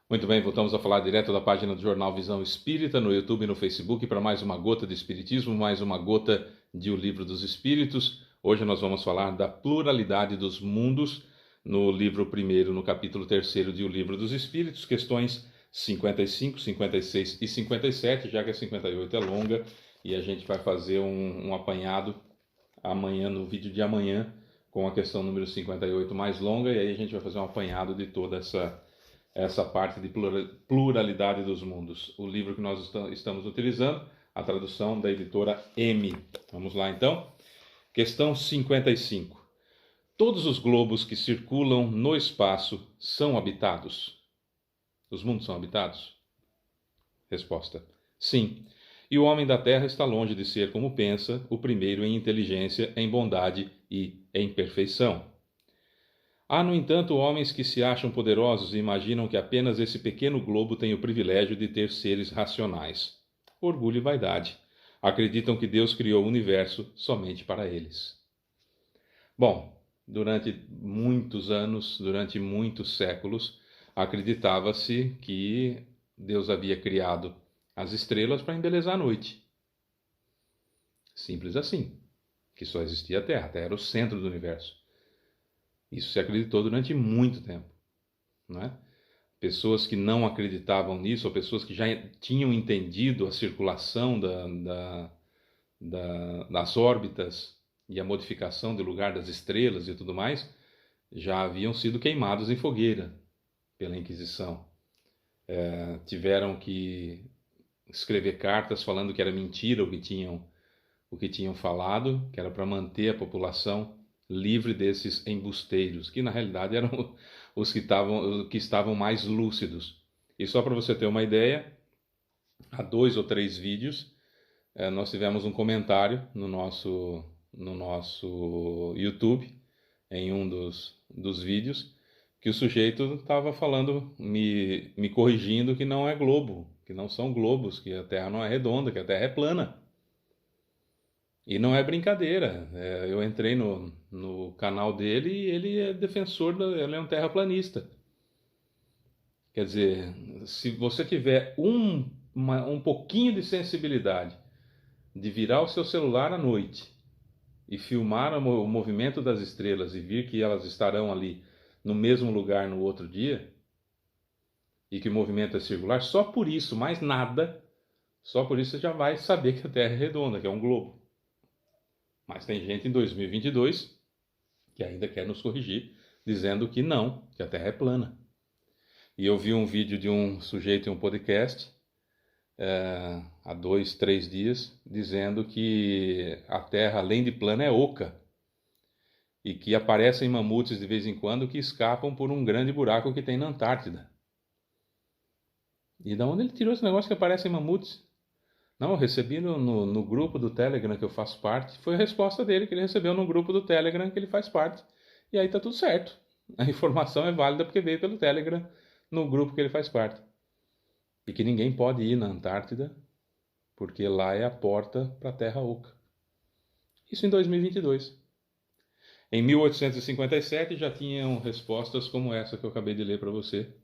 Muito bem, voltamos a falar direto da página do Jornal Visão Espírita, no YouTube e no Facebook, para mais uma gota de Espiritismo, mais uma gota de O Livro dos Espíritos. Hoje nós vamos falar da pluralidade dos mundos, no livro primeiro, no capítulo terceiro de O Livro dos Espíritos, questões 55, 56 e 57, já que a 58 é longa, e a gente vai fazer um apanhado amanhã, no vídeo de amanhã, com a questão número 58 mais longa, e aí a gente vai fazer um apanhado de toda essa parte de pluralidade dos mundos. O livro que nós estamos utilizando, a tradução da editora M. Vamos lá então. Questão 55. Todos os globos que circulam no espaço são habitados? Os mundos são habitados? Resposta: sim. E o homem da Terra está longe de ser, como pensa, o primeiro em inteligência, em bondade e em perfeição. Há, no entanto, homens que se acham poderosos e imaginam que apenas esse pequeno globo tem o privilégio de ter seres racionais. Orgulho e vaidade. Acreditam que Deus criou o universo somente para eles. Bom, durante muitos anos, durante muitos séculos, acreditava-se que Deus havia criado as estrelas para embelezar a noite. Simples assim. Que só existia a Terra. A Terra era o centro do universo. Isso se acreditou durante muito tempo, não é? Pessoas que não acreditavam nisso, ou pessoas que já tinham entendido a circulação das órbitas e a modificação do lugar das estrelas e tudo mais, já haviam sido queimados em fogueira pela Inquisição. Tiveram que escrever cartas falando que era mentira o que tinham falado, que era para manter a população livre desses embusteiros, que na realidade eram os que estavam mais lúcidos. E só para você ter uma ideia, há 2 ou 3 vídeos, nós tivemos um comentário no nosso YouTube, em um dos vídeos, que o sujeito estava falando, me corrigindo que não é globo, que não são globos, que a Terra não é redonda, que a Terra é plana. E não é brincadeira. Eu entrei no canal dele e ele é defensor, ele é um terraplanista. Quer dizer, se você tiver um pouquinho de sensibilidade de virar o seu celular à noite e filmar o movimento das estrelas e vir que elas estarão ali no mesmo lugar no outro dia, e que o movimento é circular, só por isso, mais nada, só por isso você já vai saber que a Terra é redonda, que é um globo. Mas tem gente em 2022 que ainda quer nos corrigir, dizendo que não, que a Terra é plana. E eu vi um vídeo de um sujeito em um podcast, há 2, 3 dias, dizendo que a Terra, além de plana, é oca. E que aparecem mamutes de vez em quando que escapam por um grande buraco que tem na Antártida. E da onde ele tirou esse negócio que aparecem mamutes? Não, eu recebi no grupo do Telegram que eu faço parte. Foi a resposta dele que ele recebeu no grupo do Telegram que ele faz parte. E aí tá tudo certo. A informação é válida porque veio pelo Telegram no grupo que ele faz parte. E que ninguém pode ir na Antártida porque lá é a porta para a Terra Oca. Isso em 2022. Em 1857 já tinham respostas como essa que eu acabei de ler para você.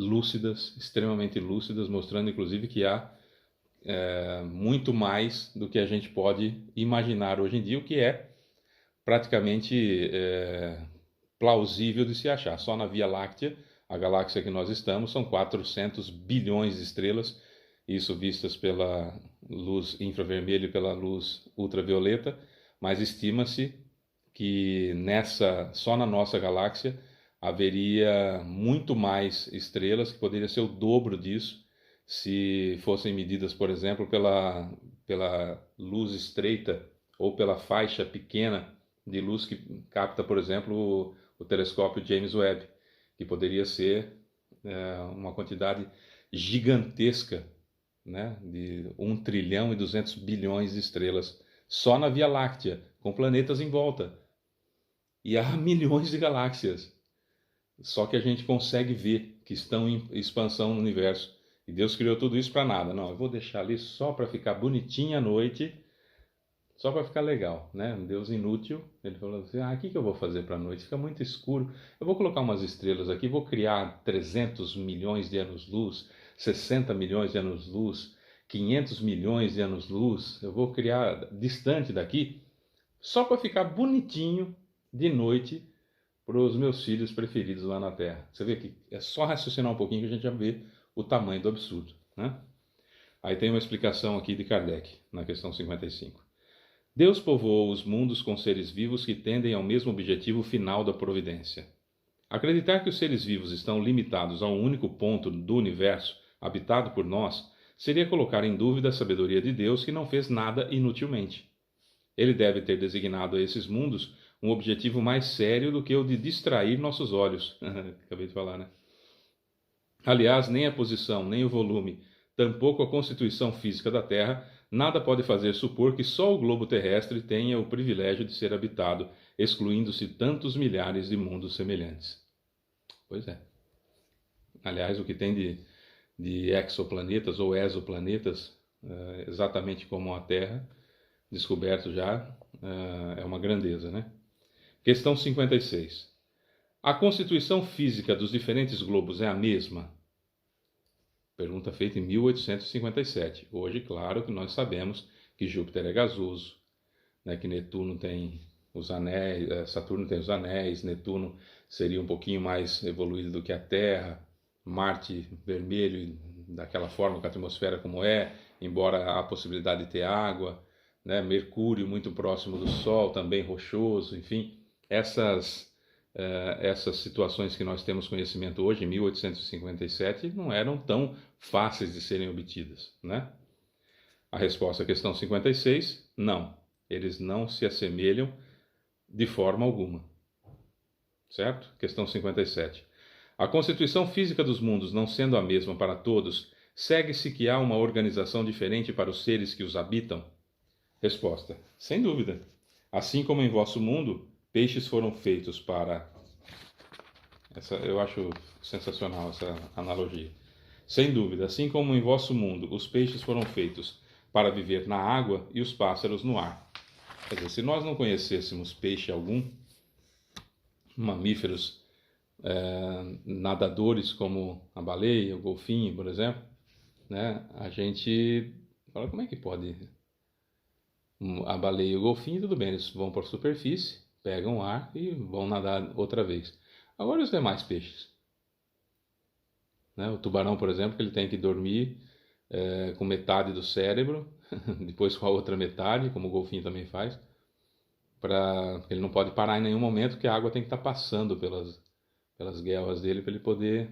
Lúcidas, extremamente lúcidas, mostrando inclusive que há muito mais do que a gente pode imaginar hoje em dia, o que é praticamente plausível de se achar. Só na Via Láctea, a galáxia que nós estamos, são 400 bilhões de estrelas, isso vistas pela luz infravermelha e pela luz ultravioleta, mas estima-se que só na nossa galáxia haveria muito mais estrelas, que poderia ser o dobro disso, se fossem medidas, por exemplo, pela luz estreita ou pela faixa pequena de luz que capta, por exemplo, o telescópio James Webb, que poderia ser uma quantidade gigantesca, né, de 1 trilhão e 200 bilhões de estrelas só na Via Láctea, com planetas em volta. E há milhões de galáxias. Só que a gente consegue ver que estão em expansão no universo. E Deus criou tudo isso para nada. Não, eu vou deixar ali só para ficar bonitinha à noite, só para ficar legal, né? Um Deus inútil. Ele falou assim: o que eu vou fazer para a noite? Fica muito escuro. Eu vou colocar umas estrelas aqui, vou criar 300 milhões de anos-luz, 60 milhões de anos-luz, 500 milhões de anos-luz. Eu vou criar distante daqui, só para ficar bonitinho de noite para os meus filhos preferidos lá na Terra. Você vê que é só raciocinar um pouquinho que a gente já vê o tamanho do absurdo, né? Aí tem uma explicação aqui de Kardec, na questão 55. Deus povoou os mundos com seres vivos que tendem ao mesmo objetivo final da providência. Acreditar que os seres vivos estão limitados a um único ponto do universo habitado por nós seria colocar em dúvida a sabedoria de Deus, que não fez nada inutilmente. Ele deve ter designado a esses mundos um objetivo mais sério do que o de distrair nossos olhos. Acabei de falar, né? Aliás, nem a posição, nem o volume, tampouco a constituição física da Terra, nada pode fazer supor que só o globo terrestre tenha o privilégio de ser habitado, excluindo-se tantos milhares de mundos semelhantes. Pois é. Aliás, o que tem de exoplanetas ou exoplanetas, exatamente como a Terra, descoberto já, é uma grandeza, né? Questão 56. A constituição física dos diferentes globos é a mesma? Pergunta feita em 1857. Hoje, claro que nós sabemos que Júpiter é gasoso, né, que Netuno tem os anéis, Saturno tem os anéis, Netuno seria um pouquinho mais evoluído do que a Terra, Marte vermelho, daquela forma com a atmosfera como é, embora a possibilidade de ter água, né, Mercúrio muito próximo do Sol, também rochoso, enfim, essas situações que nós temos conhecimento hoje, em 1857, não eram tão fáceis de serem obtidas, né? A resposta à questão 56, não. Eles não se assemelham de forma alguma. Certo? Questão 57. A constituição física dos mundos não sendo a mesma para todos, segue-se que há uma organização diferente para os seres que os habitam? Resposta: sem dúvida. Assim como em vosso mundo, peixes foram feitos para... eu acho sensacional essa analogia. Sem dúvida, assim como em vosso mundo, os peixes foram feitos para viver na água e os pássaros no ar. Quer dizer, se nós não conhecêssemos peixe algum, mamíferos nadadores como a baleia, o golfinho, por exemplo, né, a gente fala, como é que pode... A baleia e o golfinho, tudo bem, eles vão para a superfície, pegam ar e vão nadar outra vez. Agora os demais peixes, né? O tubarão, por exemplo, que ele tem que dormir com metade do cérebro, depois com a outra metade, como o golfinho também faz, ele não pode parar em nenhum momento, porque a água tem que estar passando pelas guelras dele para ele poder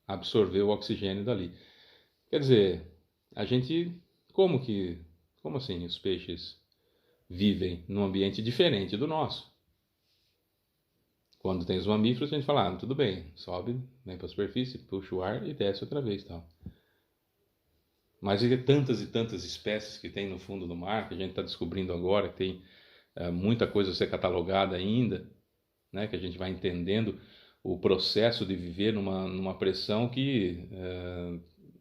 absorver o oxigênio dali. Quer dizer, a gente, como assim os peixes vivem num ambiente diferente do nosso? Quando tem os mamíferos, a gente fala, tudo bem, sobe, vem para a superfície, puxa o ar e desce outra vez, tal. Mas e tantas espécies que tem no fundo do mar, que a gente está descobrindo agora, que tem muita coisa a ser catalogada ainda, né, que a gente vai entendendo o processo de viver numa pressão que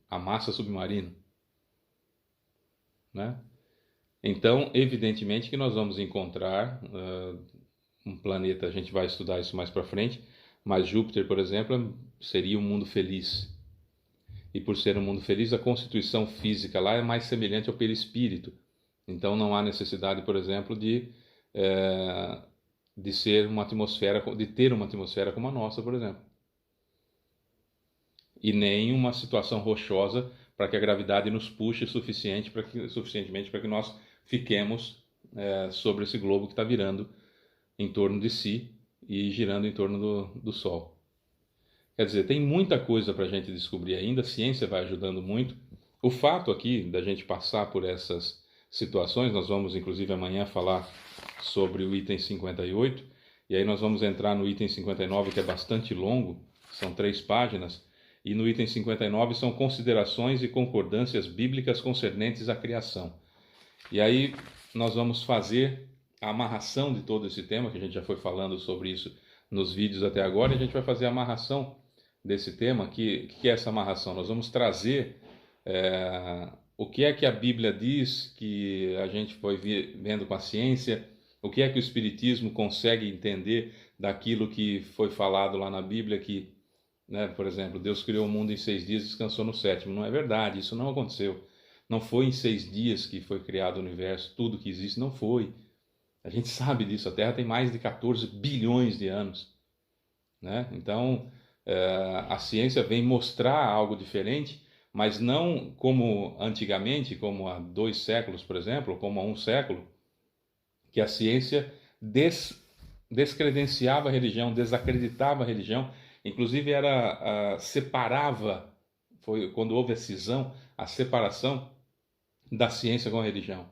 amassa submarino, né? Então, evidentemente que nós vamos encontrar um planeta, a gente vai estudar isso mais para frente, mas Júpiter, por exemplo, seria um mundo feliz. E por ser um mundo feliz, a constituição física lá é mais semelhante ao perispírito. Então não há necessidade, por exemplo, de ser uma atmosfera, de ter uma atmosfera como a nossa, por exemplo. E nem uma situação rochosa para que a gravidade nos puxe suficientemente para que nós fiquemos sobre esse globo que está virando em torno de si e girando em torno do Sol. Quer dizer, tem muita coisa para a gente descobrir ainda, a ciência vai ajudando muito. O fato aqui da gente passar por essas situações, nós vamos inclusive amanhã falar sobre o item 58, e aí nós vamos entrar no item 59, que é bastante longo, são 3 páginas, e no item 59 são considerações e concordâncias bíblicas concernentes à criação. E aí nós vamos fazer a amarração de todo esse tema, que a gente já foi falando sobre isso nos vídeos até agora, e a gente vai fazer a amarração desse tema. Que é essa amarração? Nós vamos trazer o que é que a Bíblia diz que a gente foi vendo com a ciência, o que é que o Espiritismo consegue entender daquilo que foi falado lá na Bíblia, que, né, por exemplo, Deus criou o mundo em 6 dias e descansou no sétimo. Não é verdade, isso não aconteceu. Não foi em 6 dias que foi criado o universo, tudo que existe, não foi. A gente sabe disso, a Terra tem mais de 14 bilhões de anos, né? Então, a ciência vem mostrar algo diferente, mas não como antigamente, como há 2 séculos, por exemplo, ou como há um século, que a ciência descredenciava a religião, desacreditava a religião, inclusive separava, foi quando houve a cisão, a separação da ciência com a religião,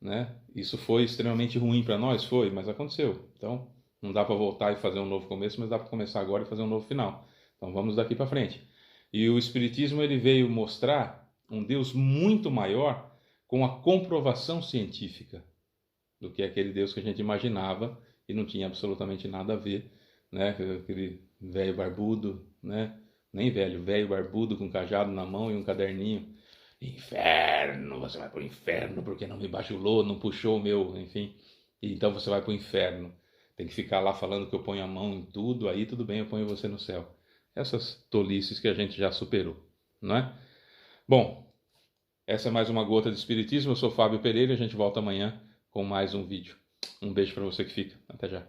né? Isso foi extremamente ruim para nós, foi, mas aconteceu. Então, não dá para voltar e fazer um novo começo, mas dá para começar agora e fazer um novo final. Então, vamos daqui para frente. E o Espiritismo ele veio mostrar um Deus muito maior com a comprovação científica do que aquele Deus que a gente imaginava e não tinha absolutamente nada a ver, né? Aquele velho barbudo, né? Nem velho, velho barbudo com um cajado na mão e um caderninho. Inferno, você vai para o inferno porque não me bajulou, não puxou o meu, enfim. E então você vai para o inferno. Tem que ficar lá falando que eu ponho a mão em tudo, aí tudo bem, eu ponho você no céu. Essas tolices que a gente já superou, não é? Bom, essa é mais uma gota de espiritismo. Eu sou Fábio Pereira e a gente volta amanhã com mais um vídeo. Um beijo para você que fica. Até já.